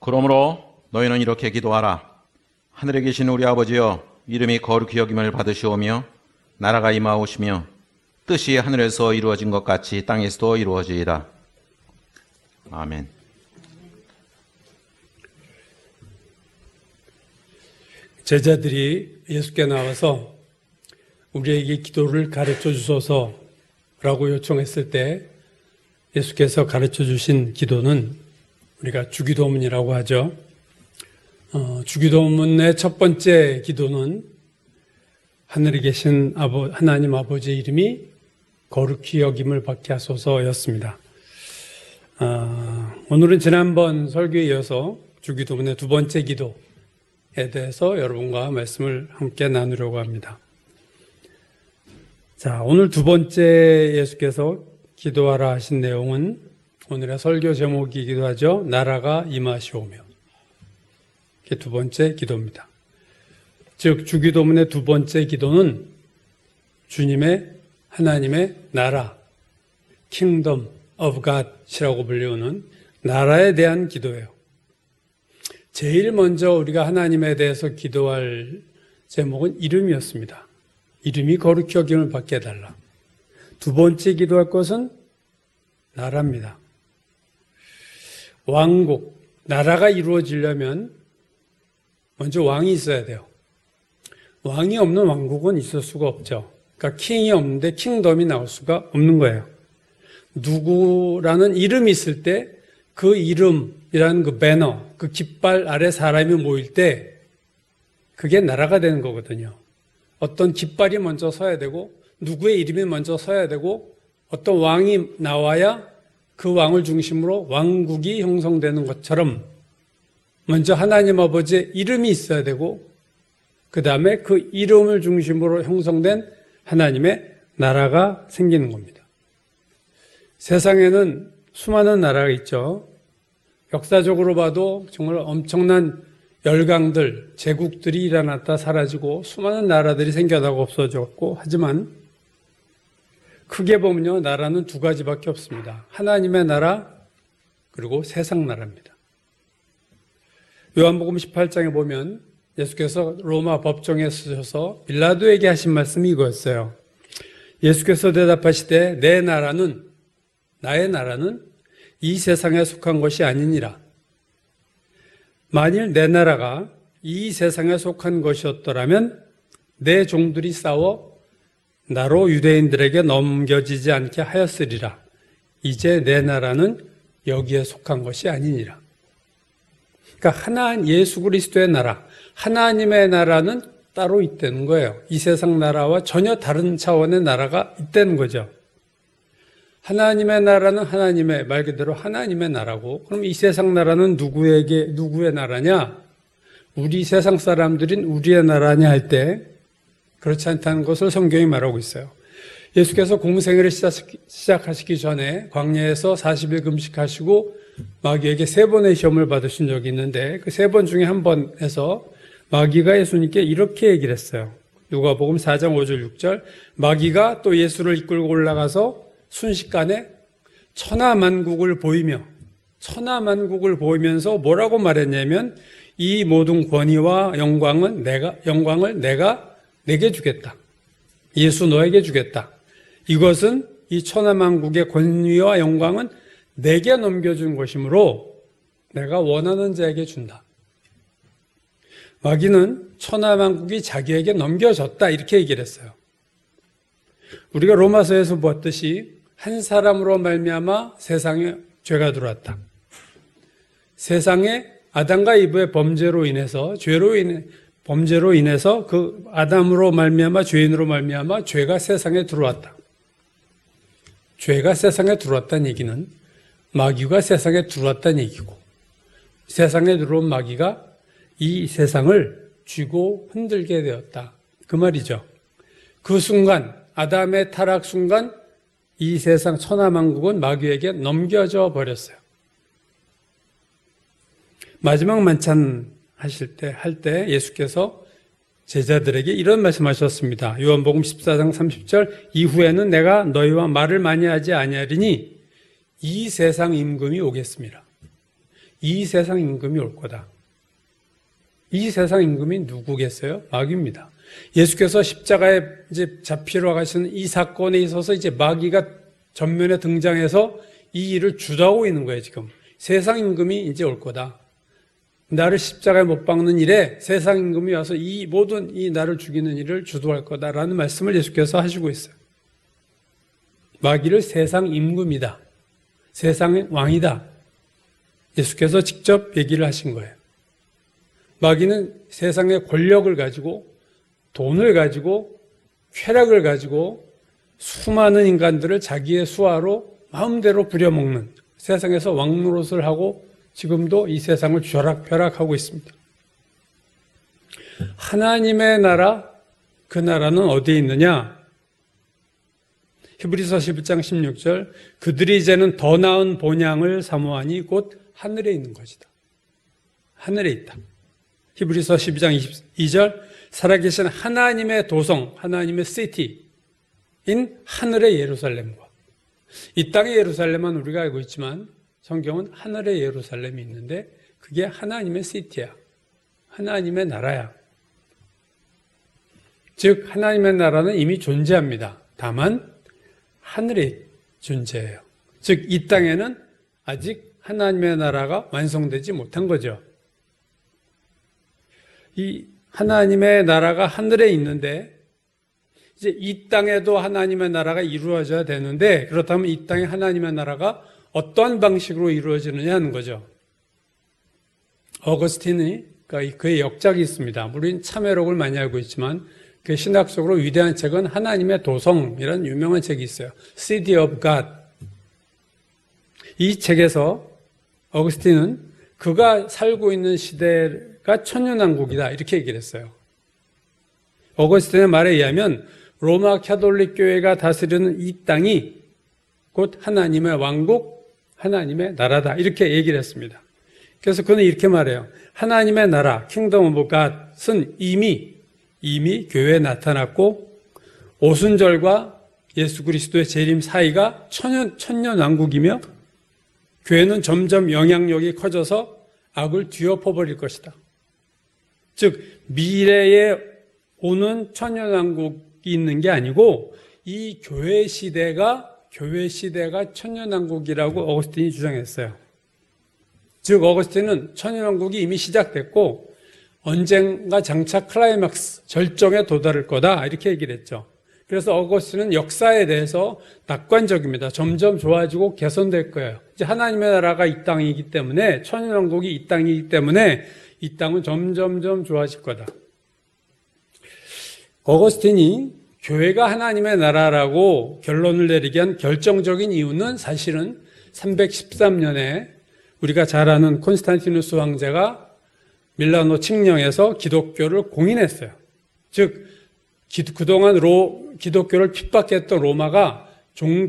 그러므로 너희는 이렇게 기도하라. 하늘에 계신 우리 아버지여, 이름이 거룩히 여김을 받으시오며 나라가 임하오시며 뜻이 하늘에서 이루어진 것 같이 땅에서도 이루어지이다. 아멘. 제자들이 예수께 나와서 우리에게 기도를 가르쳐 주소서라고 요청했을 때 예수께서 가르쳐 주신 기도는 우리가 주기도문이라고 하죠. 주기도문의 첫 번째 기도는 하늘에 계신 하나님 아버지의 이름이 거룩히 여김을 받게 하소서였습니다. 오늘은 지난번 설교에 이어서 주기도문의 두 번째 기도에 대해서 여러분과 말씀을 함께 나누려고 합니다. 자, 오늘 두 번째 예수께서 기도하라 하신 내용은 오늘의 설교 제목이기도 하죠. 나라가 임하시오며. 이게 두 번째 기도입니다. 즉 주기도문의 두 번째 기도는 주님의 하나님의 나라, Kingdom of God이라고 불리우는 나라에 대한 기도예요. 제일 먼저 우리가 하나님에 대해서 기도할 제목은 이름이었습니다. 이름이 거룩히 여김을 받게 해달라. 두 번째 기도할 것은 나라입니다. 왕국, 나라가 이루어지려면 먼저 왕이 있어야 돼요. 왕이 없는 왕국은 있을 수가 없죠. 그러니까 킹이 없는데 킹덤이 나올 수가 없는 거예요. 누구라는 이름이 있을 때 그 이름이라는 그 배너, 그 깃발 아래 사람이 모일 때 그게 나라가 되는 거거든요. 어떤 깃발이 먼저 서야 되고 누구의 이름이 먼저 서야 되고 어떤 왕이 나와야 그 왕을 중심으로 왕국이 형성되는 것처럼 먼저 하나님 아버지의 이름이 있어야 되고 그 다음에 그 이름을 중심으로 형성된 하나님의 나라가 생기는 겁니다. 세상에는 수많은 나라가 있죠. 역사적으로 봐도 정말 엄청난 열강들, 제국들이 일어났다 사라지고 수많은 나라들이 생겨나고 없어졌고 하지만 크게 보면요, 나라는 두 가지밖에 없습니다. 하나님의 나라 그리고 세상 나라입니다. 요한복음 18장에 보면 예수께서 로마 법정에 서셔서 빌라도에게 하신 말씀이 이거였어요. 예수께서 대답하시되 내 나라는, 나의 나라는 이 세상에 속한 것이 아니니라. 만일 내 나라가 이 세상에 속한 것이었더라면 내 종들이 싸워 나로 유대인들에게 넘겨지지 않게 하였으리라. 이제 내 나라는 여기에 속한 것이 아니니라. 그러니까 예수 그리스도의 나라, 하나님의 나라는 따로 있다는 거예요. 이 세상 나라와 전혀 다른 차원의 나라가 있다는 거죠. 하나님의 나라는 말 그대로 하나님의 나라고, 그럼 이 세상 나라는 누구의 나라냐? 우리 세상 사람들인 우리의 나라냐 할 때 그렇지 않다는 것을 성경이 말하고 있어요. 예수께서 공생애를 시작하시기 전에 광야에서 40일 금식하시고 마귀에게 3번의 시험을 받으신 적이 있는데 그 3번 중에 한 번에서 마귀가 예수님께 이렇게 얘기를 했어요. 누가복음 4장 5절 6절 마귀가 또 예수를 이끌고 올라가서 순식간에 천하만국을 보이면서 뭐라고 말했냐면 이 모든 권위와 영광을 내가 내게 주겠다. 예수 너에게 주겠다. 이것은 이 천하만국의 권위와 영광은 내게 넘겨준 것이므로 내가 원하는 자에게 준다. 마귀는 천하만국이 자기에게 넘겨졌다 이렇게 얘기를 했어요. 우리가 로마서에서 보았듯이 한 사람으로 말미암아 세상에 죄가 들어왔다. 세상에 아담과 이브의 범죄로 인해서 그 아담으로 말미암아 죄인으로 말미암아 죄가 세상에 들어왔다. 죄가 세상에 들어왔다는 얘기는 마귀가 세상에 들어왔다는 얘기고 세상에 들어온 마귀가 이 세상을 쥐고 흔들게 되었다. 그 말이죠. 그 순간 아담의 타락 순간 이 세상 천하만국은 마귀에게 넘겨져 버렸어요. 마지막 만찬 할 때 예수께서 제자들에게 이런 말씀하셨습니다. 요한복음 14장 30절 이후에는 내가 너희와 말을 많이 하지 아니하리니 이 세상 임금이 오겠습니다. 이 세상 임금이 올 거다. 이 세상 임금이 누구겠어요? 마귀입니다. 예수께서 십자가에 이제 잡히러 가시는 이 사건에 있어서 이제 마귀가 전면에 등장해서 이 일을 주도하고 있는 거예요, 지금. 세상 임금이 이제 올 거다. 나를 십자가에 못 박는 일에 세상 임금이 와서 이 모든 이 나를 죽이는 일을 주도할 거다라는 말씀을 예수께서 하시고 있어요. 마귀를 세상 임금이다. 세상의 왕이다. 예수께서 직접 얘기를 하신 거예요. 마귀는 세상의 권력을 가지고 돈을 가지고 쾌락을 가지고 수많은 인간들을 자기의 수하로 마음대로 부려먹는 세상에서 왕노릇을 하고 지금도 이 세상을 벼락하고 있습니다. 하나님의 나라, 그 나라는 어디에 있느냐? 히브리서 11장 16절, 그들이 이제는 더 나은 본향을 사모하니 곧 하늘에 있는 것이다. 하늘에 있다. 히브리서 12장 22절, 살아계신 하나님의 도성, 하나님의 시티인 하늘의 예루살렘과, 이 땅의 예루살렘은 우리가 알고 있지만 성경은 하늘의 예루살렘이 있는데 그게 하나님의 시티야. 하나님의 나라야. 즉 하나님의 나라는 이미 존재합니다. 다만 하늘에 존재해요. 즉 이 땅에는 아직 하나님의 나라가 완성되지 못한 거죠. 이 하나님의 나라가 하늘에 있는데 이제 이 땅에도 하나님의 나라가 이루어져야 되는데, 그렇다면 이 땅에 하나님의 나라가 어떠한 방식으로 이루어지느냐 하는 거죠. 어거스틴이 그의 역작이 있습니다. 우리는 참회록을 많이 알고 있지만 그 신학적으로 위대한 책은 하나님의 도성이라는 유명한 책이 있어요. City of God. 이 책에서 어거스틴은 그가 살고 있는 시대가 천년왕국이다 이렇게 얘기를 했어요. 어거스틴의 말에 의하면 로마 캐톨릭 교회가 다스리는 이 땅이 곧 하나님의 왕국, 하나님의 나라다 이렇게 얘기를 했습니다. 그래서 그는 이렇게 말해요. 하나님의 나라, Kingdom of God은 이미 교회에 나타났고 오순절과 예수 그리스도의 재림 사이가 천년 왕국이며 교회는 점점 영향력이 커져서 악을 뒤엎어버릴 것이다. 즉 미래에 오는 천년 왕국이 있는 게 아니고 이 교회 시대가 천년 왕국이라고 어거스틴이 주장했어요. 즉 어거스틴은 천년 왕국이 이미 시작됐고 언젠가 장차 클라이막스 절정에 도달할 거다 이렇게 얘기를 했죠. 그래서 어거스틴은 역사에 대해서 낙관적입니다. 점점 좋아지고 개선될 거예요. 이제 하나님의 나라가 이 땅이기 때문에 천년 왕국이 이 땅이기 때문에 이 땅은 점점점 좋아질 거다. 어거스틴이 교회가 하나님의 나라라고 결론을 내리게 한 결정적인 이유는 사실은 313년에 우리가 잘 아는 콘스탄티누스 황제가 밀라노 칙령에서 기독교를 공인했어요. 즉 그동안 기독교를 핍박했던 로마가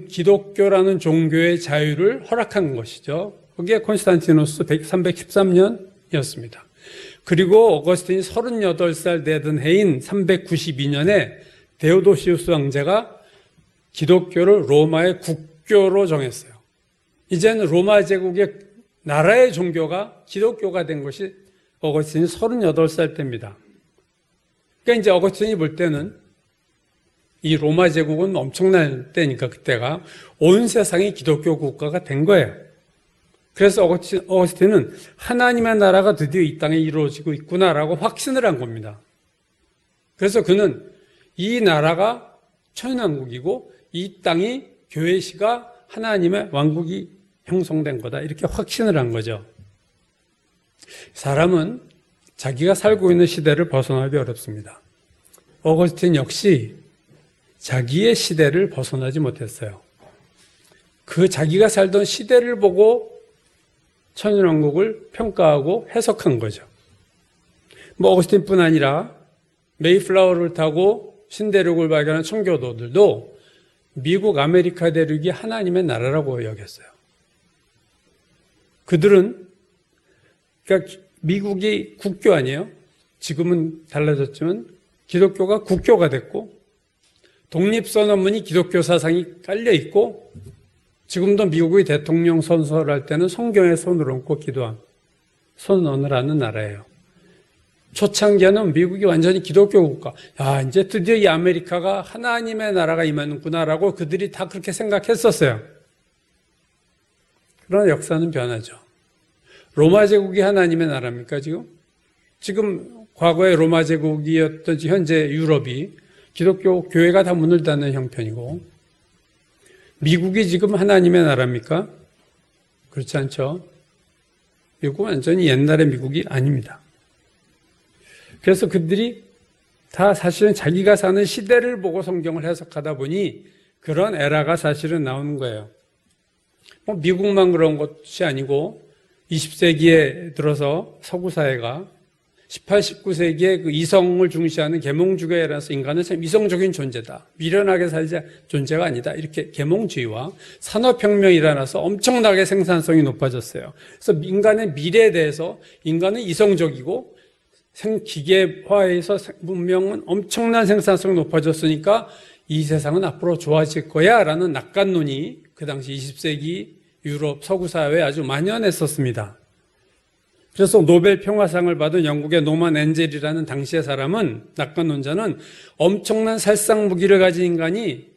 기독교라는 종교의 자유를 허락한 것이죠. 그게 콘스탄티누스 313년이었습니다. 그리고 어거스틴이 38살 되던 해인 392년에 데오도시우스 황제가 기독교를 로마의 국교로 정했어요. 이제는 로마 제국의 나라의 종교가 기독교가 된 것이 어거스틴이 38살 때입니다. 그러니까 이제 어거스틴이 볼 때는 이 로마 제국은 엄청난 때니까 그때가 온 세상이 기독교 국가가 된 거예요. 그래서 어거스틴은 하나님의 나라가 드디어 이 땅에 이루어지고 있구나라고 확신을 한 겁니다. 그래서 그는 이 나라가 천년왕국이고 이 땅이 교회시가 하나님의 왕국이 형성된 거다 이렇게 확신을 한 거죠. 사람은 자기가 살고 있는 시대를 벗어나기 어렵습니다. 어거스틴 역시 자기의 시대를 벗어나지 못했어요. 그 자기가 살던 시대를 보고 천년왕국을 평가하고 해석한 거죠. 어거스틴뿐 아니라 메이플라워를 타고 신대륙을 발견한 청교도들도 미국 아메리카 대륙이 하나님의 나라라고 여겼어요. 그들은 그러니까 미국이 국교 아니에요? 지금은 달라졌지만 기독교가 국교가 됐고 독립선언문이 기독교 사상이 깔려 있고 지금도 미국의 대통령 선서를 할 때는 성경에 손을 얹고 기도함. 선언을 하는 나라예요. 초창기에는 미국이 완전히 기독교 국가. 야, 이제 드디어 이 아메리카가 하나님의 나라가 임하는구나라고 그들이 다 그렇게 생각했었어요. 그러나 역사는 변하죠. 로마 제국이 하나님의 나라입니까, 지금? 지금 과거에 로마 제국이었던 현재 유럽이 기독교 교회가 다 문을 닫는 형편이고, 미국이 지금 하나님의 나라입니까? 그렇지 않죠. 미국은 완전히 옛날의 미국이 아닙니다. 그래서 그들이 다 사실은 자기가 사는 시대를 보고 성경을 해석하다 보니 그런 에라가 사실은 나오는 거예요. 미국만 그런 것이 아니고 20세기에 들어서 서구 사회가 18, 19세기에 그 이성을 중시하는 계몽주의에 따라서 인간은 참 이성적인 존재다. 미련하게 살자 존재가 아니다. 이렇게 계몽주의와 산업혁명이 일어나서 엄청나게 생산성이 높아졌어요. 그래서 인간의 미래에 대해서 인간은 이성적이고 기계화에서 문명은 엄청난 생산성이 높아졌으니까 이 세상은 앞으로 좋아질 거야 라는 낙관론이 그 당시 20세기 유럽 서구 사회에 아주 만연했었습니다. 그래서 노벨 평화상을 받은 영국의 노만 엔젤이라는 당시의 사람은, 낙관론자는 엄청난 살상 무기를 가진 인간이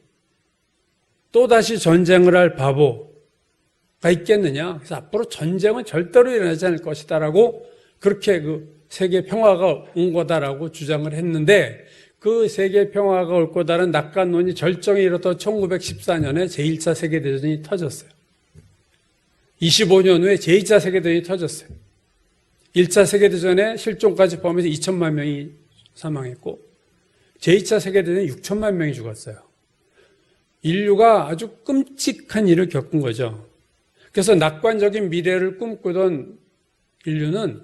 또다시 전쟁을 할 바보가 있겠느냐. 그래서 앞으로 전쟁은 절대로 일어나지 않을 것이다라고 그렇게 그 세계 평화가 온 거다라고 주장을 했는데, 그 세계 평화가 올 거다라는 낙관론이 절정에 이르렀던 1914년에 제1차 세계대전이 터졌어요. 25년 후에 제2차 세계대전이 터졌어요. 1차 세계대전에 실종까지 포함해서 2천만 명이 사망했고, 제2차 세계대전에 6천만 명이 죽었어요. 인류가 아주 끔찍한 일을 겪은 거죠. 그래서 낙관적인 미래를 꿈꾸던 인류는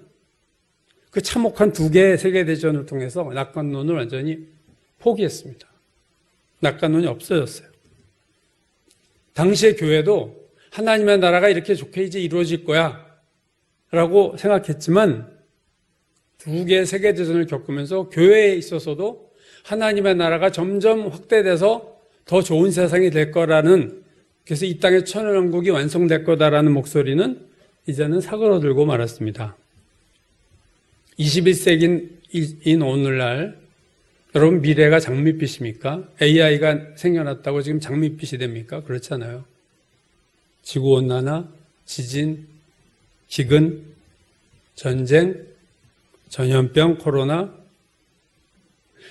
그 참혹한 두 개의 세계대전을 통해서 낙관론을 완전히 포기했습니다. 낙관론이 없어졌어요. 당시의 교회도 하나님의 나라가 이렇게 좋게 이제 이루어질 거야 라고 생각했지만, 두 개의 세계대전을 겪으면서 교회에 있어서도 하나님의 나라가 점점 확대돼서 더 좋은 세상이 될 거라는, 그래서 이 땅의 천연왕국이 완성될 거다라는 목소리는 이제는 사그러들고 말았습니다. 21세기인 오늘날 여러분, 미래가 장밋빛입니까? AI가 생겨났다고 지금 장밋빛이 됩니까? 그렇잖아요. 지구온난화, 지진, 기근, 전쟁, 전염병, 코로나.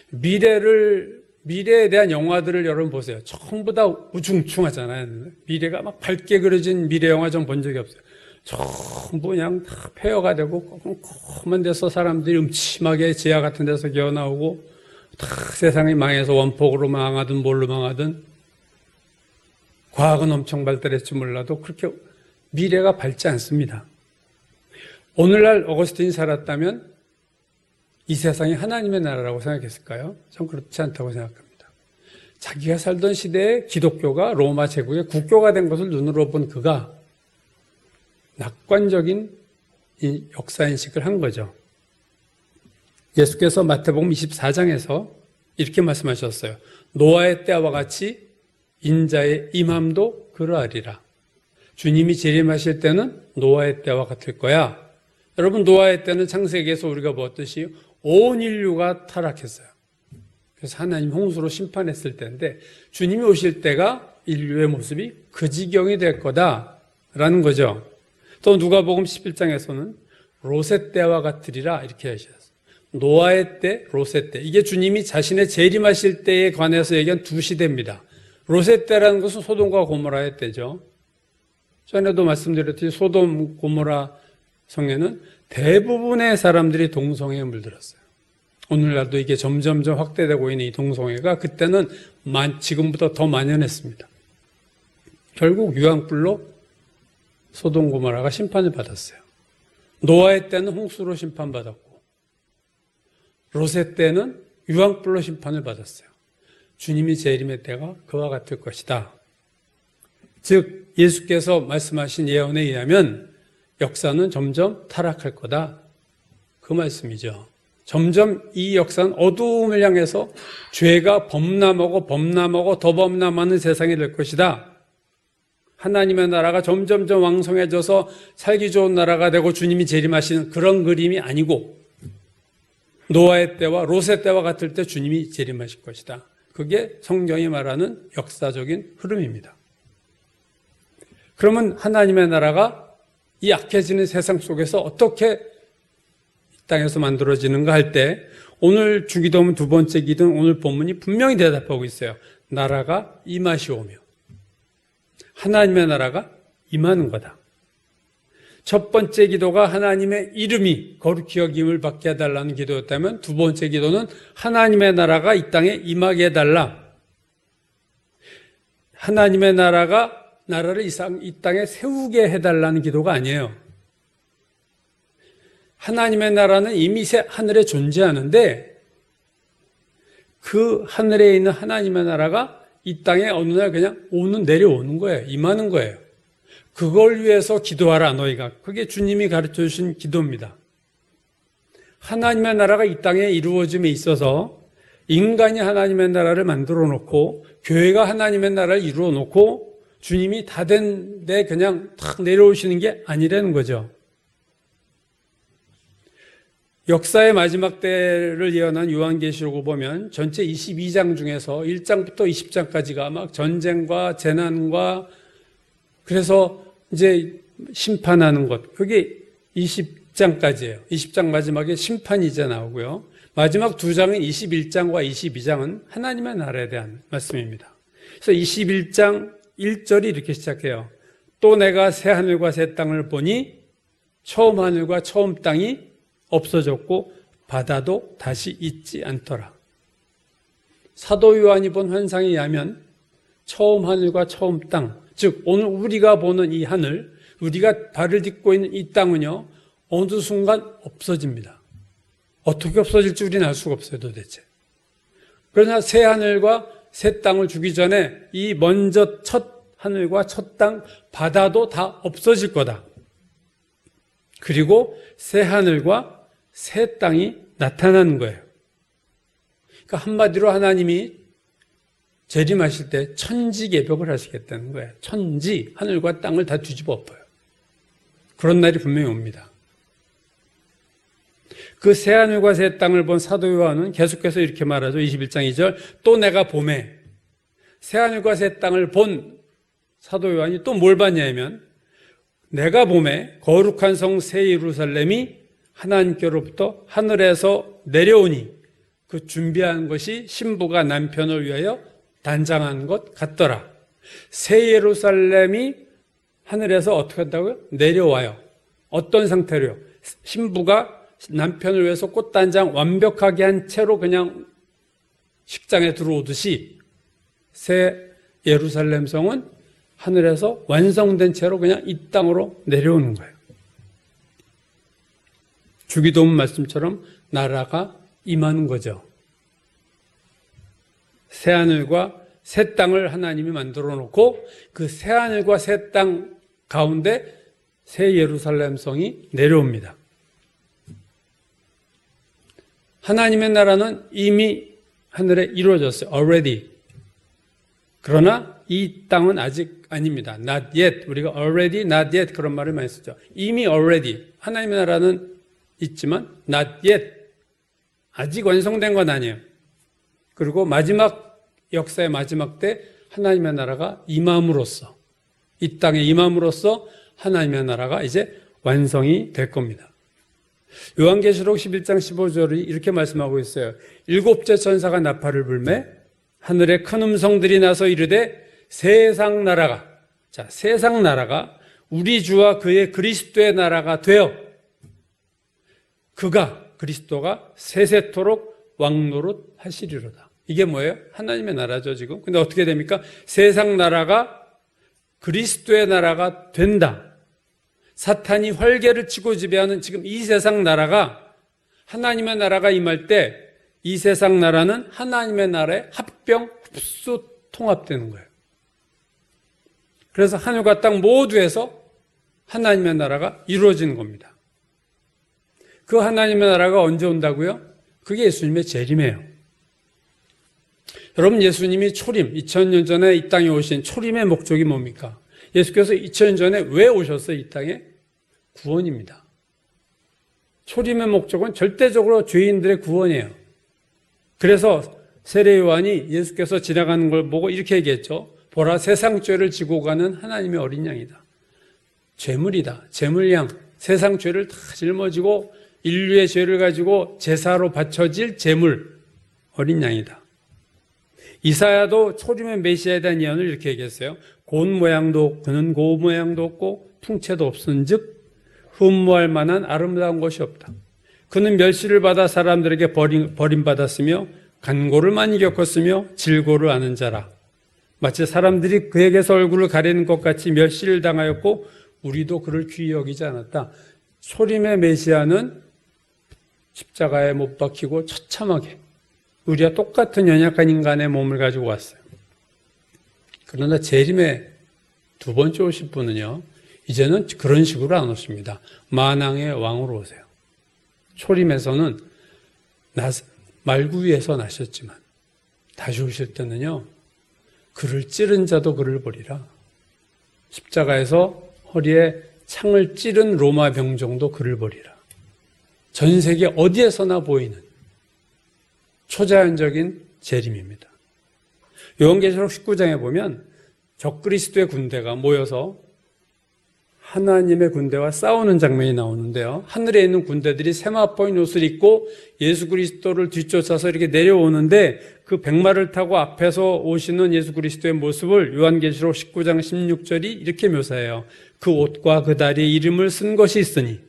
미래에 대한 영화들을 여러분 보세요. 전부 다 우중충하잖아요. 미래가 막 밝게 그려진 미래 영화 좀 본 적이 없어요. 전부 그냥 다 폐허가 되고 꼼꼼한 데서 사람들이 음침하게 지하 같은 데서 기어 나오고, 다 세상이 망해서 원폭으로 망하든 뭘로 망하든, 과학은 엄청 발달했지 몰라도 그렇게 미래가 밝지 않습니다. 오늘날 어거스틴이 살았다면 이 세상이 하나님의 나라라고 생각했을까요? 전 그렇지 않다고 생각합니다. 자기가 살던 시대에 기독교가 로마 제국의 국교가 된 것을 눈으로 본 그가 낙관적인 역사인식을 한 거죠. 예수께서 마태복음 24장에서 이렇게 말씀하셨어요. 노아의 때와 같이 인자의 임함도 그러하리라. 주님이 재림하실 때는 노아의 때와 같을 거야. 여러분, 노아의 때는 창세기에서 우리가 보았듯이 온 인류가 타락했어요. 그래서 하나님 홍수로 심판했을 때인데, 주님이 오실 때가 인류의 모습이 그 지경이 될 거다라는 거죠. 또 누가복음 11장에서는 롯의 때와 같으리라 이렇게 하셨어요. 노아의 때, 롯의 때. 이게 주님이 자신의 재림하실 때에 관해서 얘기한 두 시대입니다. 롯의 때라는 것은 소돔과 고모라의 때죠. 전에도 말씀드렸듯이 소돔, 고모라 성에는 대부분의 사람들이 동성애에 물들었어요. 오늘날도 이게 점점점 확대되고 있는 이 동성애가 그때는 지금보다 더 만연했습니다. 결국 유황불로 소돔, 고모라가 심판을 받았어요. 노아의 때는 홍수로 심판받았고, 롯의 때는 유황불로 심판을 받았어요. 주님이 재림의 때가 그와 같을 것이다. 즉 예수께서 말씀하신 예언에 의하면 역사는 점점 타락할 거다. 그 말씀이죠. 점점 이 역사는 어두움을 향해서 죄가 범람하고 더 범람하는 세상이 될 것이다. 하나님의 나라가 점점점 왕성해져서 살기 좋은 나라가 되고 주님이 재림하시는 그런 그림이 아니고 노아의 때와 롯의 때와 같을 때 주님이 재림하실 것이다. 그게 성경이 말하는 역사적인 흐름입니다. 그러면 하나님의 나라가 이 약해지는 세상 속에서 어떻게 이 땅에서 만들어지는가 할 때 오늘 주기도문 두 번째 기도는 오늘 본문이 분명히 대답하고 있어요. 나라가 임하시오며. 하나님의 나라가 임하는 거다. 첫 번째 기도가 하나님의 이름이 거룩히 여김을 받게 해달라는 기도였다면 두 번째 기도는 하나님의 나라가 이 땅에 임하게 해달라. 하나님의 나라를 이 땅에 세우게 해달라는 기도가 아니에요. 하나님의 나라는 이미 하늘에 존재하는데 그 하늘에 있는 하나님의 나라가 이 땅에 어느 날 그냥 내려오는 거예요. 임하는 거예요. 그걸 위해서 기도하라 너희가. 그게 주님이 가르쳐 주신 기도입니다. 하나님의 나라가 이 땅에 이루어짐에 있어서 인간이 하나님의 나라를 만들어 놓고 교회가 하나님의 나라를 이루어 놓고 주님이 다 된데 그냥 탁 내려오시는 게 아니라는 거죠. 역사의 마지막 때를 예언한 요한계시록을 보면 전체 22장 중에서 1장부터 20장까지가 막 전쟁과 재난과 그래서 이제 심판하는 것, 그게 20장까지예요. 20장 마지막에 심판이 이제 나오고요. 마지막 두 장은 21장과 22장은 하나님의 나라에 대한 말씀입니다. 그래서 21장 1절이 이렇게 시작해요. 또 내가 새 하늘과 새 땅을 보니 처음 하늘과 처음 땅이 없어졌고 바다도 다시 있지 않더라. 사도 요한이 본 환상에 의하면 처음 하늘과 처음 땅, 즉 오늘 우리가 보는 이 하늘, 우리가 발을 딛고 있는 이 땅은요 어느 순간 없어집니다. 어떻게 없어질지 우리는 알 수가 없어요 도대체. 그러나 새 하늘과 새 땅을 주기 전에 이 먼저 첫 하늘과 첫 땅, 바다도 다 없어질 거다. 그리고 새 하늘과 새 땅이 나타나는 거예요. 그러니까 한마디로 하나님이 재림하실 때 천지 개벽을 하시겠다는 거예요. 천지, 하늘과 땅을 다 뒤집어 엎어요. 그런 날이 분명히 옵니다. 그 새 하늘과 새 땅을 본 사도 요한은 계속해서 이렇게 말하죠. 21장 2절. 또 내가 봄에 새 하늘과 새 땅을 본 사도 요한이 또 뭘 봤냐면 내가 봄에 거룩한 성 새 예루살렘이 하나님께로부터 하늘에서 내려오니 그 준비한 것이 신부가 남편을 위하여 단장한 것 같더라. 새 예루살렘이 하늘에서 어떻게 한다고요? 내려와요. 어떤 상태로요? 신부가 남편을 위해서 꽃단장 완벽하게 한 채로 그냥 식장에 들어오듯이 새 예루살렘 성은 하늘에서 완성된 채로 그냥 이 땅으로 내려오는 거예요. 주기도문 말씀처럼 나라가 임하는 거죠. 새 하늘과 새 땅을 하나님이 만들어 놓고 그 새 하늘과 새 땅 가운데 새 예루살렘 성이 내려옵니다. 하나님의 나라는 이미 하늘에 이루어졌어요. already. 그러나 이 땅은 아직 아닙니다. not yet. 우리가 already, not yet 그런 말을 많이 쓰죠. 이미 already. 하나님의 나라는 있지만 not yet. 아직 완성된 건 아니에요. 그리고 역사의 마지막 때 하나님의 나라가 임함으로써 이 땅에 임함으로써 하나님의 나라가 이제 완성이 될 겁니다. 요한계시록 11장 15절이 이렇게 말씀하고 있어요. 일곱째 천사가 나팔을 불매 하늘에 큰 음성들이 나서 이르되 세상 나라가 우리 주와 그의 그리스도의 나라가 되어 그리스도가 세세토록 왕노릇 하시리로다. 이게 뭐예요? 하나님의 나라죠 지금. 근데 어떻게 됩니까? 세상 나라가 그리스도의 나라가 된다. 사탄이 활개를 치고 지배하는 지금 이 세상 나라가 하나님의 나라가 임할 때 이 세상 나라는 하나님의 나라에 흡수 통합되는 거예요. 그래서 하늘과 땅 모두에서 하나님의 나라가 이루어지는 겁니다. 그 하나님의 나라가 언제 온다고요? 그게 예수님의 재림이에요. 여러분 예수님이 2000년 전에 이 땅에 오신 초림의 목적이 뭡니까? 예수께서 2000년 전에 왜 오셨어요? 이 땅에? 구원입니다. 초림의 목적은 절대적으로 죄인들의 구원이에요. 그래서 세례 요한이 예수께서 지나가는 걸 보고 이렇게 얘기했죠. 보라, 세상 죄를 지고 가는 하나님의 어린 양이다. 죄물이다. 제물양. 세상 죄를 다 짊어지고 인류의 죄를 가지고 제사로 바쳐질 제물, 어린 양이다. 이사야도 초림의 메시아에 대한 예언을 이렇게 얘기했어요. 곤 모양도 그는 고 모양도 없고 풍채도 없은즉 흠모할 만한 아름다운 것이 없다. 그는 멸시를 받아 사람들에게 버림받았으며 간고를 많이 겪었으며 질고를 아는 자라. 마치 사람들이 그에게서 얼굴을 가리는 것 같이 멸시를 당하였고 우리도 그를 귀히 여기지 않았다. 초림의 메시아는 십자가에 못 박히고 처참하게 우리와 똑같은 연약한 인간의 몸을 가지고 왔어요. 그러나 재림의 두 번째 오실 분은요, 이제는 그런 식으로 안 오십니다. 만왕의 왕으로 오세요. 초림에서는 말구 위에서 나셨지만 다시 오실 때는요, 그를 찌른 자도 그를 보리라. 십자가에서 허리에 창을 찌른 로마 병정도 그를 보리라. 전 세계 어디에서나 보이는 초자연적인 재림입니다. 요한계시록 19장에 보면 적그리스도의 군대가 모여서 하나님의 군대와 싸우는 장면이 나오는데요. 하늘에 있는 군대들이 세마포인 옷을 입고 예수 그리스도를 뒤쫓아서 이렇게 내려오는데 그 백마를 타고 앞에서 오시는 예수 그리스도의 모습을 요한계시록 19장 16절이 이렇게 묘사해요. 그 옷과 그 다리에 이름을 쓴 것이 있으니,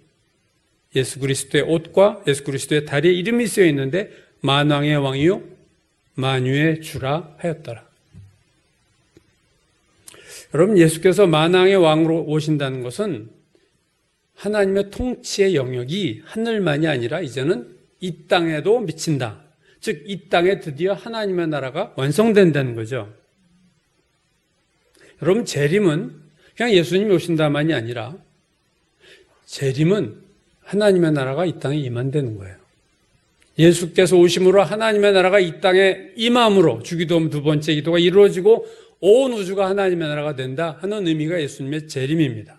예수 그리스도의 옷과 예수 그리스도의 다리에 이름이 쓰여 있는데 만왕의 왕이요 만유의 주라 하였더라. 여러분, 예수께서 만왕의 왕으로 오신다는 것은 하나님의 통치의 영역이 하늘만이 아니라 이제는 이 땅에도 미친다. 즉, 이 땅에 드디어 하나님의 나라가 완성된다는 거죠. 여러분, 재림은 그냥 예수님이 오신다만이 아니라 재림은 하나님의 나라가 이 땅에 임한다는 거예요. 예수께서 오심으로 하나님의 나라가 이 땅에 임함으로 주기도문 두 번째 기도가 이루어지고 온 우주가 하나님의 나라가 된다 하는 의미가 예수님의 재림입니다.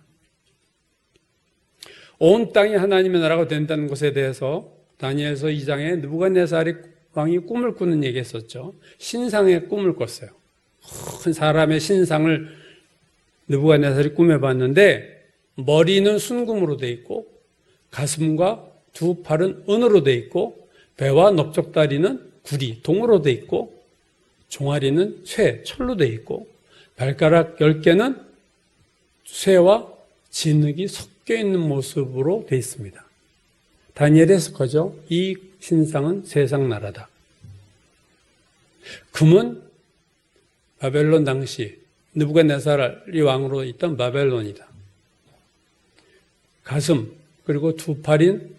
온 땅이 하나님의 나라가 된다는 것에 대해서 다니엘서 2장에 느부갓네살 왕이 꿈을 꾸는 얘기했었죠. 신상의 꿈을 꿨어요. 큰 사람의 신상을 느부갓네살이 꿈에 봤는데 머리는 순금으로 돼 있고 가슴과 두 팔은 은으로 돼 있고 배와 넓적다리는 구리, 동으로 돼 있고 종아리는 쇠, 철로 돼 있고 발가락 10개는 쇠와 진흙이 섞여 있는 모습으로 돼 있습니다. 다니엘이 해석하죠. 이 신상은 세상 나라다. 금은 바벨론 당시 느부갓네살이 왕으로 있던 바벨론이다. 가슴 그리고 두 팔인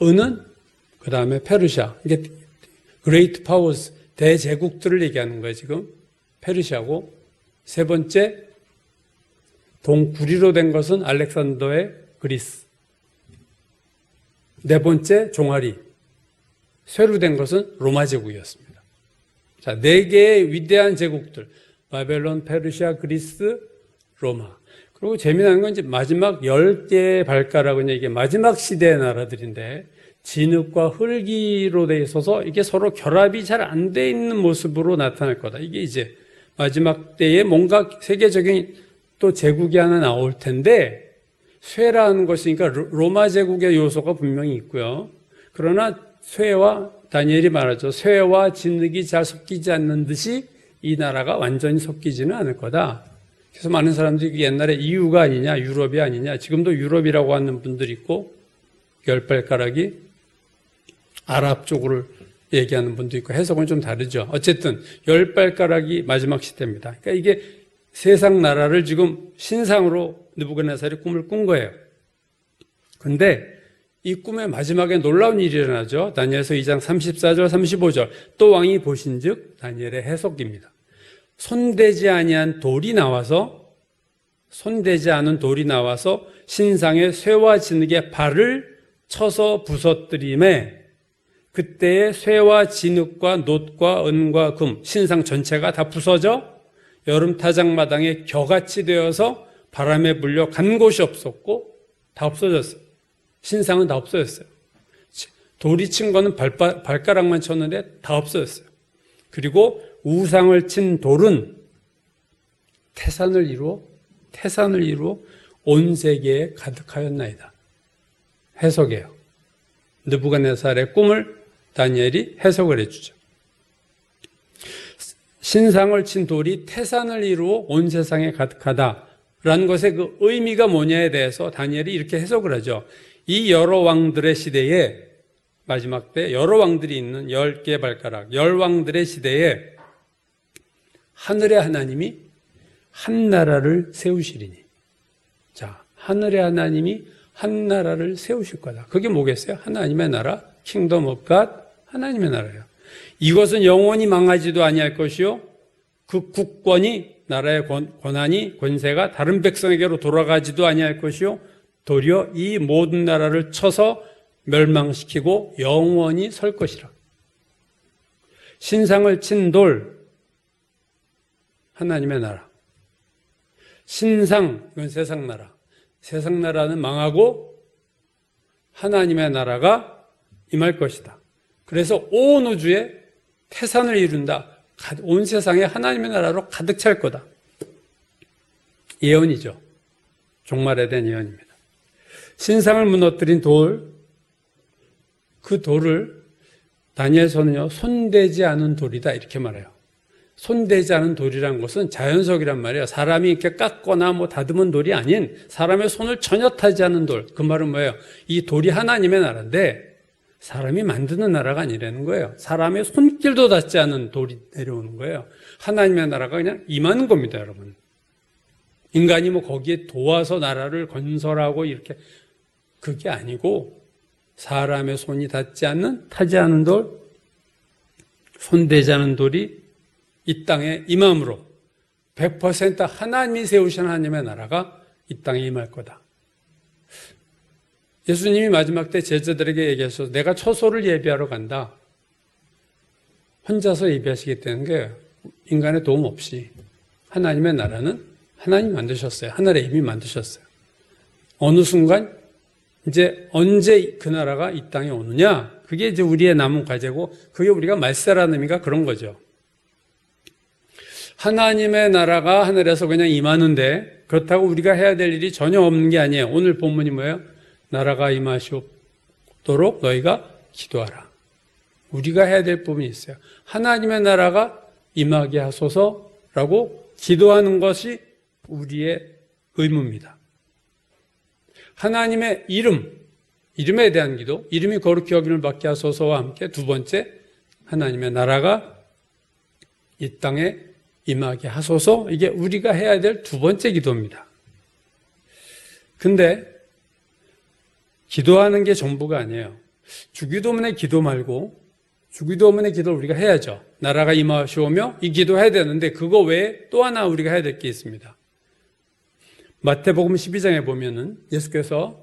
은은 그 다음에 페르시아, 이게 그레이트 파워스, 대제국들을 얘기하는 거예요, 지금. 페르시아고, 세 번째, 동구리로 된 것은 알렉산더의 그리스. 네 번째, 종아리. 쇠로 된 것은 로마 제국이었습니다. 자, 네 개의 위대한 제국들. 바벨론, 페르시아, 그리스, 로마. 그리고 재미난 건 이제 마지막 10개의 발가락은 이게 마지막 시대의 나라들인데, 진흙과 흙으로 돼 있어서 이게 서로 결합이 잘 안 돼 있는 모습으로 나타날 거다. 이게 이제 마지막 때에 뭔가 세계적인 또 제국이 하나 나올 텐데, 쇠라는 것이 그러니까 로마 제국의 요소가 분명히 있고요. 그러나 쇠와 다니엘이 말하죠. 쇠와 진흙이 잘 섞이지 않는 듯이 이 나라가 완전히 섞이지는 않을 거다. 그래서 많은 사람들이 옛날에 EU가 아니냐, 유럽이 아니냐, 지금도 유럽이라고 하는 분들이 있고, 10발가락이 아랍 쪽으로 얘기하는 분도 있고 해석은 좀 다르죠. 어쨌든 10발가락이 마지막 시대입니다. 그러니까 이게 세상 나라를 지금 신상으로 느부갓네살이 꿈을 꾼 거예요. 근데 이 꿈의 마지막에 놀라운 일이 일어나죠. 다니엘서 2장 34절 35절 또 왕이 보신즉 다니엘의 해석입니다. 손대지 아니한 돌이 나와서 손대지 않은 돌이 나와서 신상의 쇠와 진흙의 발을 쳐서 부서뜨림에 그때의 쇠와 진흙과 놋과 은과 금, 신상 전체가 다 부서져 여름 타작마당에 겨같이 되어서 바람에 불려 간 곳이 없었고 다 없어졌어요. 신상은 다 없어졌어요. 돌이 친 거는 발가락만 쳤는데 다 없어졌어요. 그리고 우상을 친 돌은 태산을 이루어 온 세계에 가득하였나이다. 해석해요. 느부갓네살의 꿈을 다니엘이 해석을 해주죠. 신상을 친 돌이 태산을 이루어 온 세상에 가득하다라는 것의 그 의미가 뭐냐에 대해서 다니엘이 이렇게 해석을 하죠. 이 여러 왕들의 시대에, 마지막 때 여러 왕들이 있는 10개의 발가락, 10왕들의 시대에 하늘의 하나님이 한 나라를 세우시리니. 자, 하늘의 하나님이 한 나라를 세우실 거다. 그게 뭐겠어요? 하나님의 나라, 킹덤 오브 갓, 하나님의 나라예요. 이것은 영원히 망하지도 아니할 것이요, 그 국권이, 나라의 권한이, 권세가 다른 백성에게로 돌아가지도 아니할 것이요, 도리어 이 모든 나라를 쳐서 멸망시키고 영원히 설 것이라. 신상을 친 돌, 하나님의 나라. 신상, 이건 세상 나라. 세상 나라는 망하고 하나님의 나라가 임할 것이다. 그래서 온 우주에 태산을 이룬다. 온 세상에 하나님의 나라로 가득 찰 거다. 예언이죠. 종말에 대한 예언입니다. 신상을 무너뜨린 돌, 그 돌을 다니엘서는요, 손대지 않은 돌이다 이렇게 말해요. 손대지 않은 돌이라는 것은 자연석이란 말이에요. 사람이 이렇게 깎거나 뭐 다듬은 돌이 아닌 사람의 손을 전혀 타지 않은 돌. 그 말은 뭐예요? 이 돌이 하나님의 나라인데 사람이 만드는 나라가 아니라는 거예요. 사람의 손길도 닿지 않은 돌이 내려오는 거예요. 하나님의 나라가 그냥 임하는 겁니다, 여러분. 인간이 뭐 거기에 도와서 나라를 건설하고 이렇게, 그게 아니고 사람의 손이 닿지 않는, 타지 않은 돌, 손대지 않은 돌이 이 땅에 임함으로 100% 하나님이 세우신 하나님의 나라가 이 땅에 임할 거다. 예수님이 마지막 때 제자들에게 얘기하셔서 내가 처소를 예비하러 간다. 혼자서 예비하시겠다는 게 인간의 도움 없이 하나님의 나라는 하나님이 만드셨어요. 하늘에 이미 만드셨어요. 어느 순간 이제 언제 그 나라가 이 땅에 오느냐? 그게 이제 우리의 남은 과제고 그게 우리가 말세라는 의미가 그런 거죠. 하나님의 나라가 하늘에서 그냥 임하는데 그렇다고 우리가 해야 될 일이 전혀 없는 게 아니에요. 오늘 본문이 뭐예요? 나라가 임하시도록 너희가 기도하라. 우리가 해야 될 부분이 있어요. 하나님의 나라가 임하게 하소서라고 기도하는 것이 우리의 의무입니다. 하나님의 이름에 대한 기도, 이름이 거룩히 여김을 받게 하소서와 함께 두 번째, 하나님의 나라가 이 땅에 임하게 하소서, 이게 우리가 해야 될 두 번째 기도입니다. 근데 기도하는 게 전부가 아니에요. 주기도문의 기도 말고 주기도문의 기도를 우리가 해야죠. 나라가 임하시오며 이 기도해야 되는데 그거 외에 또 하나 우리가 해야 될 게 있습니다. 마태복음 12장에 보면은 예수께서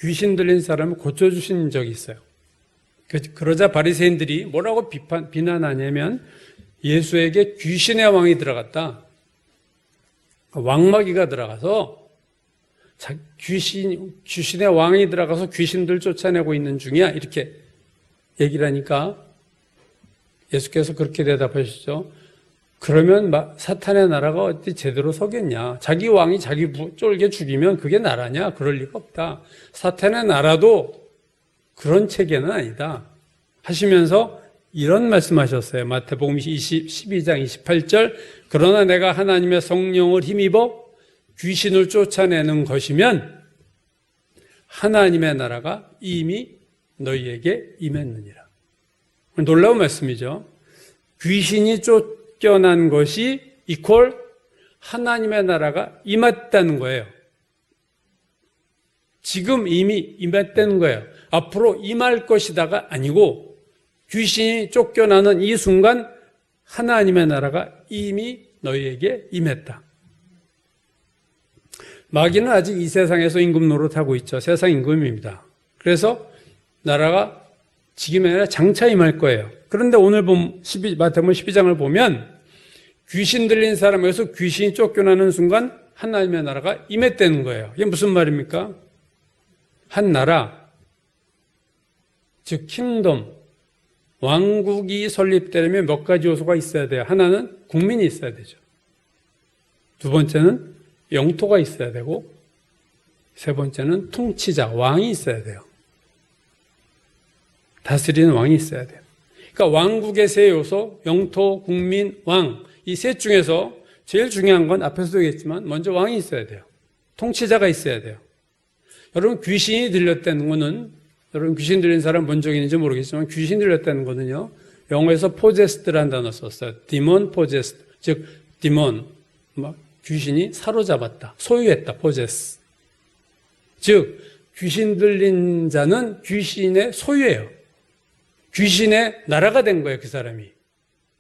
귀신 들린 사람을 고쳐주신 적이 있어요. 그러자 바리새인들이 뭐라고 비난하냐면 예수에게 귀신의 왕이 들어갔다. 왕마귀가 들어가서 귀신의 왕이 들어가서 귀신들 쫓아내고 있는 중이야. 이렇게 얘기를 하니까 예수께서 그렇게 대답하시죠. 그러면 사탄의 나라가 어디 제대로 서겠냐. 자기 왕이 자기 쫄게 죽이면 그게 나라냐. 그럴 리가 없다. 사탄의 나라도 그런 체계는 아니다. 하시면서 이런 말씀하셨어요. 마태복음 12장 28절. 그러나 내가 하나님의 성령을 힘입어 귀신을 쫓아내는 것이면 하나님의 나라가 이미 너희에게 임했느니라. 놀라운 말씀이죠. 귀신이 쫓겨난 것이 이퀄 하나님의 나라가 임했다는 거예요. 지금 이미 임했다는 거예요. 앞으로 임할 것이다가 아니고 귀신이 쫓겨나는 이 순간 하나님의 나라가 이미 너희에게 임했다. 마귀는 아직 이 세상에서 임금 노릇하고 있죠. 세상 임금입니다. 그래서 나라가 지금이 아니라 장차 임할 거예요. 그런데 오늘 마태복음 12장을 보면 귀신 들린 사람에서 귀신이 쫓겨나는 순간 하나님의 나라가 임했다는 거예요. 이게 무슨 말입니까? 한 나라, 즉 킹덤, 왕국이 설립되려면 몇 가지 요소가 있어야 돼요. 하나는 국민이 있어야 되죠. 두 번째는 영토가 있어야 되고, 세 번째는 통치자, 왕이 있어야 돼요. 다스리는 왕이 있어야 돼요. 그러니까 왕국의 세 요소, 영토, 국민, 왕, 이 셋 중에서 제일 중요한 건 앞에서도 얘기했지만 먼저 왕이 있어야 돼요. 통치자가 있어야 돼요. 여러분 귀신이 들렸다는 거는, 여러분 귀신 들린 사람 본 적 있는지 모르겠지만 귀신 들렸다는 거는요, 영어에서 possessed라는 단어 썼어요. demon possessed, 즉 demon, 귀신이 사로잡았다, 소유했다, possess. 즉 귀신 들린 자는 귀신의 소유예요. 귀신의 나라가 된 거예요. 그 사람이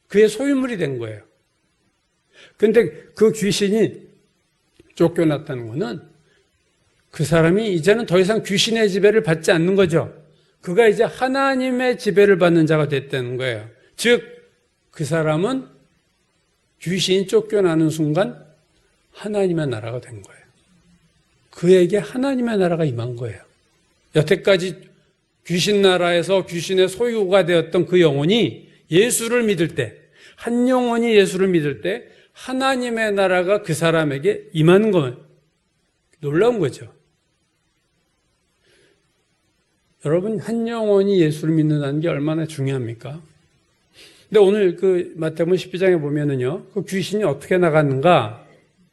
그의 소유물이 된 거예요. 근데 그 귀신이 쫓겨났다는 거는 그 사람이 이제는 더 이상 귀신의 지배를 받지 않는 거죠. 그가 이제 하나님의 지배를 받는 자가 됐다는 거예요. 즉 그 사람은 귀신이 쫓겨나는 순간 하나님의 나라가 된 거예요. 그에게 하나님의 나라가 임한 거예요. 여태까지 귀신 나라에서 귀신의 소유가 되었던 그 영혼이 예수를 믿을 때, 한 영혼이 예수를 믿을 때 하나님의 나라가 그 사람에게 임하는 건 놀라운 거죠. 여러분, 한 영혼이 예수를 믿는다는 게 얼마나 중요합니까? 근데 오늘 그 마태복음 12장에 보면은요, 그 귀신이 어떻게 나갔는가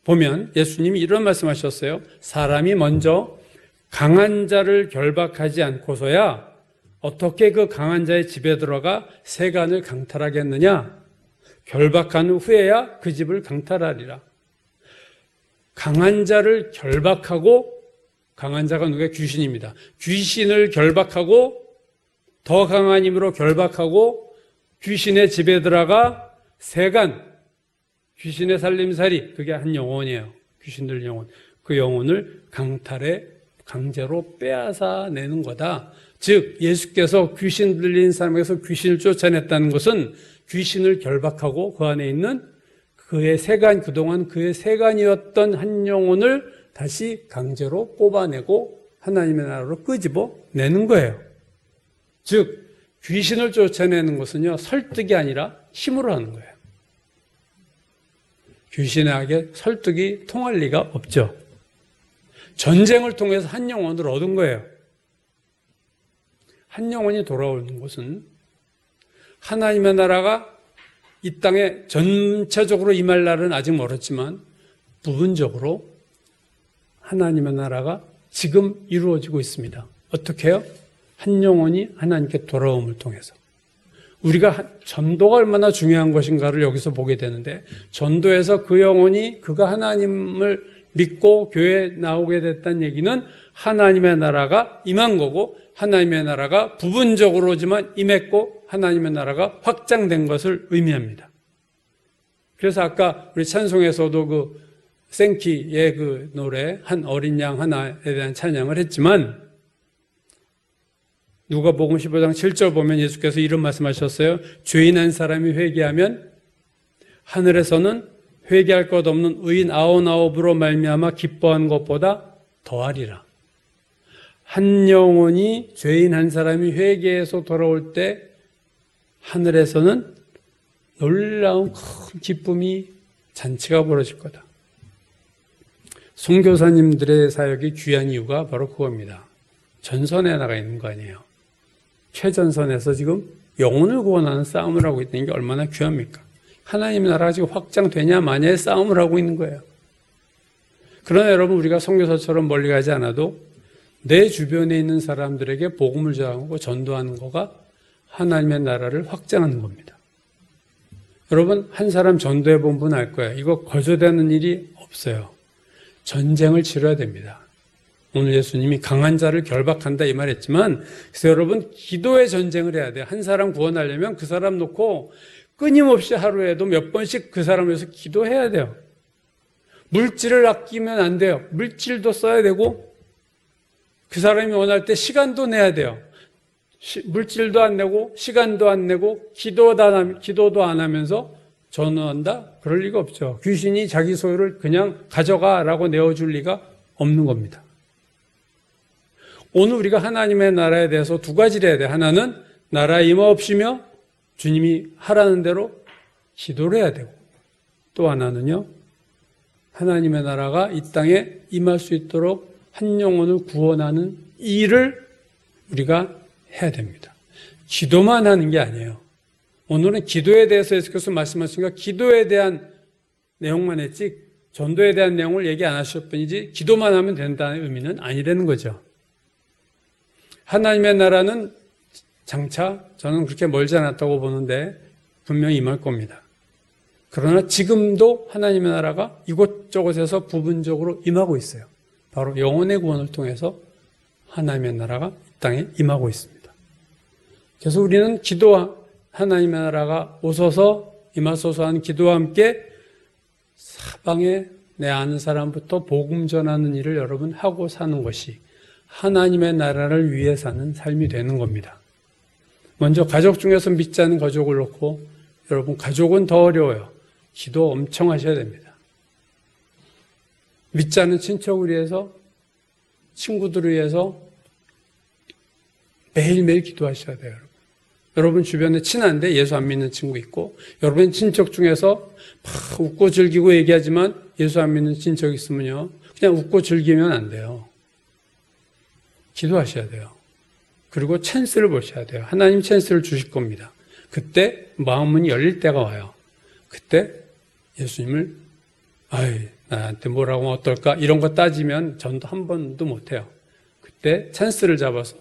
보면 예수님이 이런 말씀하셨어요. 사람이 먼저 강한 자를 결박하지 않고서야 어떻게 그 강한 자의 집에 들어가 세간을 강탈하겠느냐? 결박한 후에야 그 집을 강탈하리라. 강한 자를 결박하고, 강한 자가 누구예요? 귀신입니다. 귀신을 결박하고 더 강한 힘으로 결박하고 귀신의 집에 들어가 세간, 귀신의 살림살이, 그게 한 영혼이에요. 귀신들 영혼. 그 영혼을 강탈해 강제로 빼앗아 내는 거다. 즉 예수께서 귀신 들린 사람에게서 귀신을 쫓아냈다는 것은 귀신을 결박하고 그 안에 있는 그의 세간, 그동안 그의 세간이었던 한 영혼을 다시 강제로 뽑아내고 하나님의 나라로 끄집어 내는 거예요. 즉 귀신을 쫓아내는 것은요, 설득이 아니라 힘으로 하는 거예요. 귀신에게 설득이 통할 리가 없죠. 전쟁을 통해서 한 영혼을 얻은 거예요. 한 영혼이 돌아오는 것은 하나님의 나라가 이 땅에 전체적으로 임할 날은 아직 멀었지만 부분적으로 하나님의 나라가 지금 이루어지고 있습니다. 어떻게 해요? 한 영혼이 하나님께 돌아옴을 통해서. 우리가 전도가 얼마나 중요한 것인가를 여기서 보게 되는데, 전도에서 그 영혼이 그가 하나님을 믿고 교회에 나오게 됐다는 얘기는 하나님의 나라가 임한 거고, 하나님의 나라가 부분적으로지만 임했고 하나님의 나라가 확장된 것을 의미합니다. 그래서 아까 우리 찬송에서도 그 생키의 그 노래 한 어린 양 하나에 대한 찬양을 했지만, 누가복음 15장 7절 보면 예수께서 이런 말씀하셨어요. 죄인 한 사람이 회개하면 하늘에서는 회개할 것 없는 의인 99으로 말미암아 기뻐한 것보다 더하리라. 한 영혼이, 죄인 한 사람이 회개해서 돌아올 때 하늘에서는 놀라운 큰 기쁨이, 잔치가 벌어질 거다. 선교사님들의 사역이 귀한 이유가 바로 그겁니다. 전선에 나가 있는 거 아니에요. 최전선에서 지금 영혼을 구원하는 싸움을 하고 있는 게 얼마나 귀합니까? 하나님의 나라가 지금 확장되냐 마냐의 싸움을 하고 있는 거예요. 그러나 여러분, 우리가 선교사처럼 멀리 가지 않아도 내 주변에 있는 사람들에게 복음을 전하고 전도하는 거가 하나님의 나라를 확장하는 겁니다. 여러분, 한 사람 전도해 본 분 알 거예요. 이거 거저되는 일이 없어요. 전쟁을 치러야 됩니다. 오늘 예수님이 강한 자를 결박한다 이 말했지만, 그래서 여러분 기도의 전쟁을 해야 돼요. 한 사람 구원하려면 그 사람 놓고 끊임없이 하루에도 몇 번씩 그 사람을 위해서 기도해야 돼요. 물질을 아끼면 안 돼요. 물질도 써야 되고 그 사람이 원할 때 시간도 내야 돼요. 물질도 안 내고 시간도 안 내고 기도도 안 하면서 전후한다? 그럴 리가 없죠. 귀신이 자기 소유를 그냥 가져가라고 내어줄 리가 없는 겁니다. 오늘 우리가 하나님의 나라에 대해서 두 가지를 해야 돼요. 하나는 나라에 임하옵시며 주님이 하라는 대로 기도를 해야 되고, 또 하나는요, 하나님의 나라가 이 땅에 임할 수 있도록 한 영혼을 구원하는 일을 우리가 해야 됩니다. 기도만 하는 게 아니에요. 오늘은 기도에 대해서 예수께서 말씀하시니까 기도에 대한 내용만 했지 전도에 대한 내용을 얘기 안 하실 뿐이지 기도만 하면 된다는 의미는 아니라는 거죠. 하나님의 나라는 장차 저는 그렇게 멀지 않았다고 보는데 분명히 임할 겁니다. 그러나 지금도 하나님의 나라가 이곳저곳에서 부분적으로 임하고 있어요. 바로 영혼의 구원을 통해서 하나님의 나라가 이 땅에 임하고 있습니다. 그래서 우리는 하나님의 나라가 오소서 임하소서 하는 기도와 함께 사방에 내 아는 사람부터 복음 전하는 일을 여러분 하고 사는 것이 하나님의 나라를 위해 사는 삶이 되는 겁니다. 먼저 가족 중에서 믿지 않는 가족을 놓고 여러분 가족은 더 어려워요. 기도 엄청 하셔야 됩니다. 믿지 않는 친척을 위해서 친구들을 위해서 매일매일 기도하셔야 돼요. 여러분 주변에 친한데 예수 안 믿는 친구 있고 여러분 친척 중에서 막 웃고 즐기고 얘기하지만 예수 안 믿는 친척 있으면요 그냥 웃고 즐기면 안 돼요. 기도하셔야 돼요. 그리고 찬스를 보셔야 돼요. 하나님 찬스를 주실 겁니다. 그때 마음문이 열릴 때가 와요. 그때 예수님을 나한테 뭐라고 하면 어떨까 이런 거 따지면 전도 한 번도 못해요. 그때 찬스를 잡아서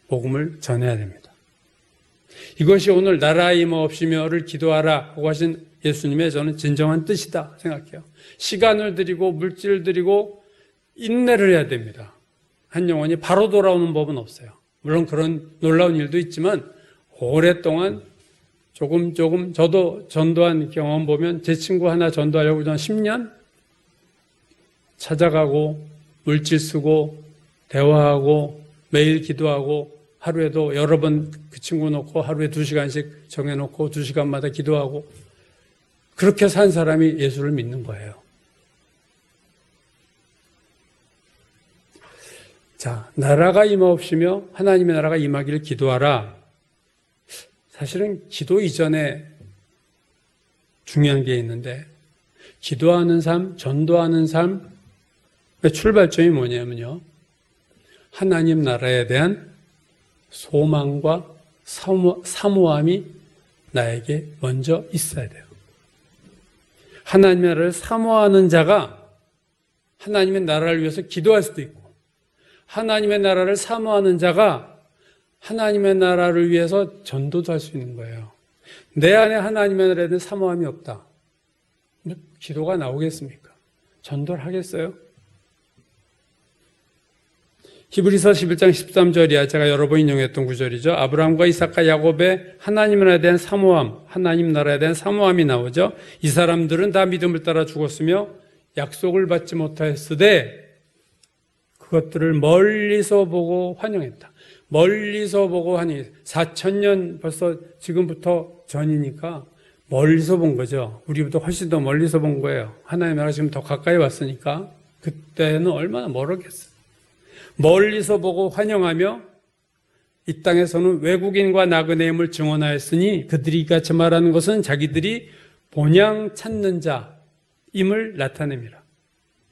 복음을 전해야 됩니다. 이것이 오늘 나라에 임하옵시며를 기도하라 하고 하신 예수님의 저는 진정한 뜻이다 생각해요. 시간을 들이고 물질을 들이고 인내를 해야 됩니다. 한 영혼이 바로 돌아오는 법은 없어요. 물론 그런 놀라운 일도 있지만 오랫동안 조금 저도 전도한 경험 보면 제 친구 하나 전도하려고 한 10년 찾아가고 물질 쓰고 대화하고 매일 기도하고 하루에도 여러 번 그 친구 놓고 하루에 2시간씩 정해놓고 2시간마다 기도하고 그렇게 산 사람이 예수를 믿는 거예요. 자, 나라가 임하옵시며 하나님의 나라가 임하기를 기도하라. 사실은 기도 이전에 중요한 게 있는데 기도하는 삶, 전도하는 삶의 출발점이 뭐냐면요. 하나님 나라에 대한 소망과 사모함이 나에게 먼저 있어야 돼요. 하나님의 나라를 사모하는 자가 하나님의 나라를 위해서 기도할 수도 있고 하나님의 나라를 사모하는 자가 하나님의 나라를 위해서 전도도 할 수 있는 거예요. 내 안에 하나님의 나라에 대한 사모함이 없다. 기도가 나오겠습니까? 전도를 하겠어요? 히브리서 11장 13절이야. 제가 여러 번 인용했던 구절이죠. 아브라함과 이삭과 야곱의 하나님 나라에 대한 사모함, 하나님 나라에 대한 사모함이 나오죠. 이 사람들은 다 믿음을 따라 죽었으며 약속을 받지 못하였으되 그것들을 멀리서 보고 환영했다. 멀리서 보고 환영했다. 4,000년 벌써 지금부터 전이니까 멀리서 본 거죠. 우리보다 훨씬 더 멀리서 본 거예요. 하나님 나라가 지금 더 가까이 왔으니까 그때는 얼마나 멀었겠어요. 멀리서 보고 환영하며 이 땅에서는 외국인과 나그네임을 증언하였으니 그들이 같이 말하는 것은 자기들이 본향 찾는 자임을 나타냅니다.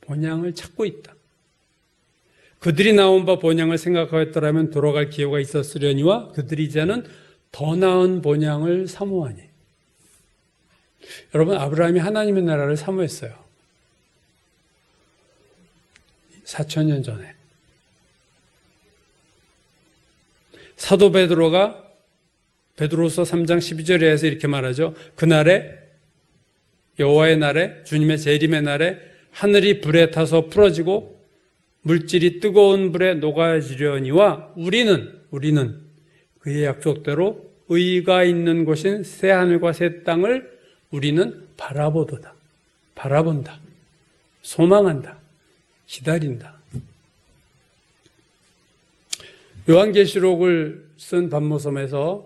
본향을 찾고 있다. 그들이 나온 바 본향을 생각하였더라면 돌아갈 기회가 있었으려니와 그들이 이제는 더 나은 본향을 사모하니. 여러분 아브라함이 하나님의 나라를 사모했어요. 4,000년 전에. 사도 베드로가 베드로서 3장 12절에서 이렇게 말하죠. 그날에 여호와의 날에 주님의 재림의 날에 하늘이 불에 타서 풀어지고 물질이 뜨거운 불에 녹아지려니와 우리는 그의 약속대로 의가 있는 곳인 새 하늘과 새 땅을 우리는 바라본다. 소망한다. 기다린다. 요한계시록을 쓴 반모섬에서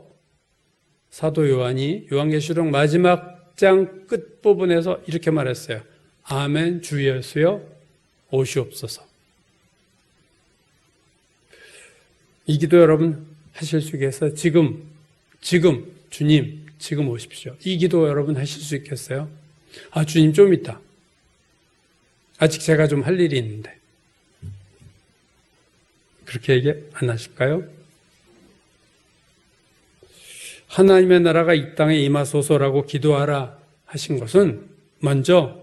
사도 요한이 요한계시록 마지막 10장 끝부분에서 이렇게 말했어요. 아멘 주 예수여 오시옵소서. 이 기도 여러분 하실 수 있겠어요? 지금 주님 지금 오십시오. 이 기도 여러분 하실 수 있겠어요? 아, 주님 좀 있다. 아직 제가 좀 할 일이 있는데. 그렇게 얘기 안 하실까요? 하나님의 나라가 이 땅에 임하소서라고 기도하라 하신 것은 먼저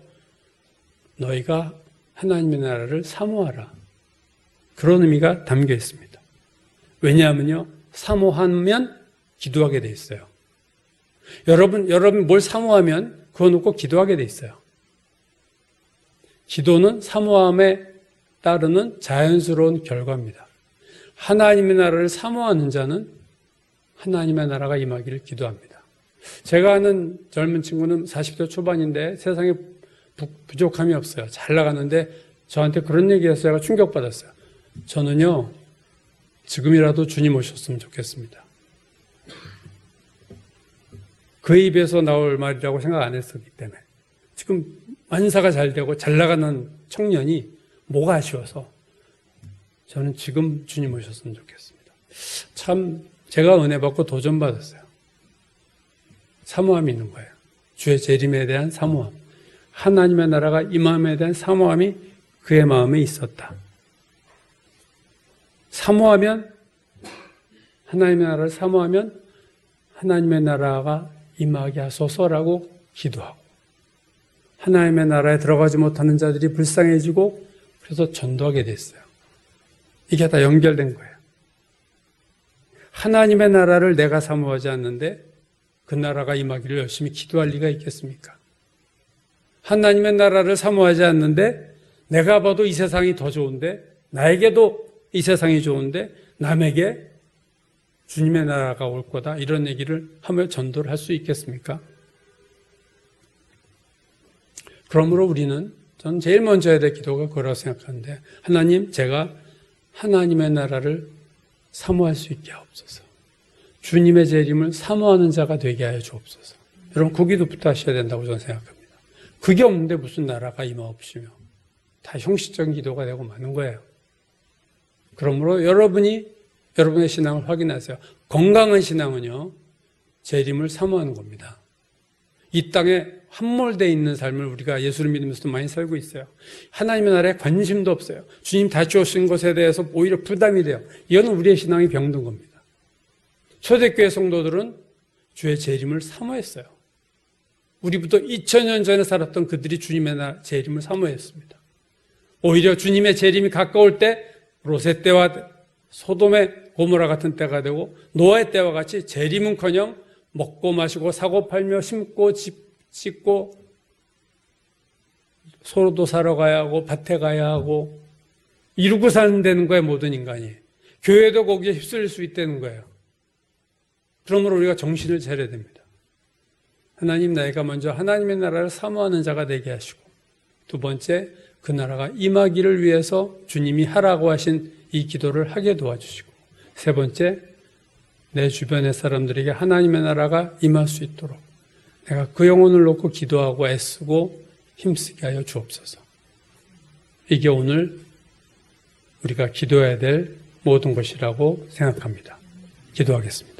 너희가 하나님의 나라를 사모하라. 그런 의미가 담겨 있습니다. 왜냐하면요, 사모하면 기도하게 돼 있어요. 여러분 뭘 사모하면 그거 놓고 기도하게 돼 있어요. 기도는 사모함에 따르는 자연스러운 결과입니다. 하나님의 나라를 사모하는 자는 하나님의 나라가 임하기를 기도합니다. 제가 아는 젊은 친구는 40대 초반인데 세상에 부족함이 없어요. 잘 나가는데 저한테 그런 얘기했어요. 제가 충격받았어요. 저는요, 지금이라도 주님 오셨으면 좋겠습니다. 그 입에서 나올 말이라고 생각 안 했었기 때문에. 지금 만사가 잘 되고 잘 나가는 청년이 뭐가 아쉬워서 저는 지금 주님 오셨으면 좋겠습니다. 참 제가 은혜 받고 도전 받았어요. 사모함이 있는 거예요. 주의 재림에 대한 사모함. 하나님의 나라가 임함에 대한 사모함이 그의 마음에 있었다. 사모하면, 하나님의 나라를 사모하면 하나님의 나라가 임하게 하소서라고 기도하고, 하나님의 나라에 들어가지 못하는 자들이 불쌍해지고 그래서 전도하게 됐어요. 이게 다 연결된 거예요. 하나님의 나라를 내가 사모하지 않는데 그 나라가 임하기를 열심히 기도할 리가 있겠습니까? 하나님의 나라를 사모하지 않는데 내가 봐도 이 세상이 더 좋은데, 나에게도 이 세상이 좋은데 남에게 주님의 나라가 올 거다, 이런 얘기를 하며 전도를 할 수 있겠습니까? 그러므로 우리는, 저는 제일 먼저 해야 될 기도가 그거라고 생각하는데, 하나님, 제가 하나님의 나라를 사모할 수 있게 하옵소서. 주님의 재림을 사모하는 자가 되게 하여 주옵소서. 여러분, 그 기도부터 하셔야 된다고 저는 생각합니다. 그게 없는데 무슨 나라가 임하옵시며, 다 형식적인 기도가 되고 마는 거예요. 그러므로 여러분이 여러분의 신앙을 확인하세요. 건강한 신앙은요, 재림을 사모하는 겁니다. 이 땅에 함몰되어 있는 삶을 우리가 예수를 믿으면서도 많이 살고 있어요. 하나님의 나라에 관심도 없어요. 주님 다시 오신 것에 대해서 오히려 부담이 돼요. 이거는 우리의 신앙이 병든 겁니다. 초대교회 성도들은 주의 재림을 사모했어요. 우리부터 2000년 전에 살았던 그들이 주님의 재림을 사모했습니다. 오히려 주님의 재림이 가까울 때 롯의 때와 소돔의 고모라 같은 때가 되고 노아의 때와 같이 재림은커녕 먹고 마시고 사고 팔며 심고 집 짓고 소로도 사러 가야 하고 밭에 가야 하고 이루고 사는 되는 거예요. 모든 인간이. 교회도 거기에 휩쓸릴 수 있다는 거예요. 그러므로 우리가 정신을 차려야 됩니다. 하나님, 나이가 먼저 하나님의 나라를 사모하는 자가 되게 하시고, 두 번째, 그 나라가 임하기를 위해서 주님이 하라고 하신 이 기도를 하게 도와주시고, 세 번째, 내 주변의 사람들에게 하나님의 나라가 임할 수 있도록 내가 그 영혼을 놓고 기도하고 애쓰고 힘쓰게 하여 주옵소서. 이게 오늘 우리가 기도해야 될 모든 것이라고 생각합니다. 기도하겠습니다.